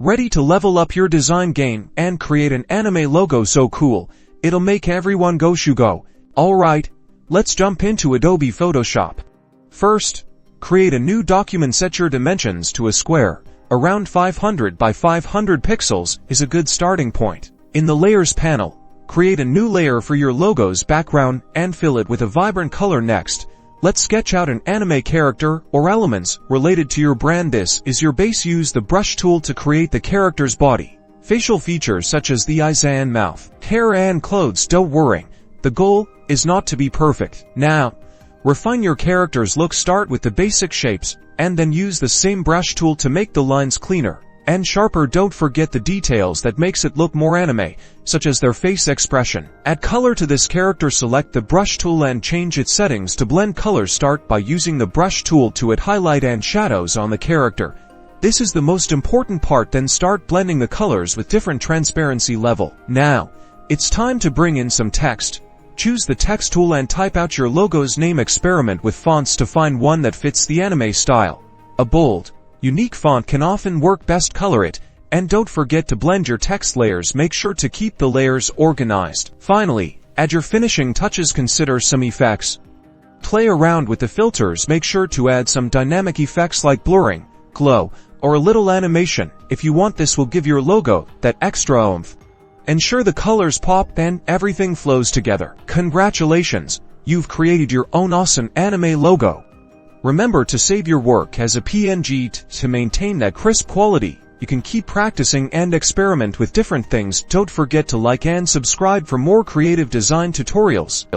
Ready to level up your design game and create an anime logo so cool, it'll make everyone go shugo. Alright, let's jump into Adobe Photoshop. First, create a new document. Set your dimensions to a square. Around 500 by 500 pixels is a good starting point. In the Layers panel, create a new layer for your logo's background and fill it with a vibrant color. Next, let's sketch out an anime character or elements related to your brand. This is your base. Use the brush tool to create the character's body. Facial features such as the eyes and mouth, hair and clothes. Don't worry, the goal is not to be perfect. Now, refine your character's look. Start with the basic shapes, and then use the same brush tool to make the lines cleaner and sharper. Don't forget the details that makes it look more anime, such as their face expression. Add color to this character. Select the brush tool and change its settings to blend colors. Start by using the brush tool to add highlight and shadows on the character. This is the most important part. Then start blending the colors with different transparency level. Now, it's time to bring in some text. Choose the text tool and type out your logo's name. Experiment with fonts to find one that fits the anime style. A bold, unique font can often work best. Color it, and don't forget to blend your text layers. Make sure to keep the layers organized. Finally, add your finishing touches. Consider some effects. Play around with the filters. Make sure to add some dynamic effects like blurring, glow, or a little animation if you want. This will give your logo that extra oomph. Ensure the colors pop and everything flows together. Congratulations, you've created your own awesome anime logo. Remember to save your work as a PNG to maintain that crisp quality. You can keep practicing and experiment with different things. Don't forget to like and subscribe for more creative design tutorials.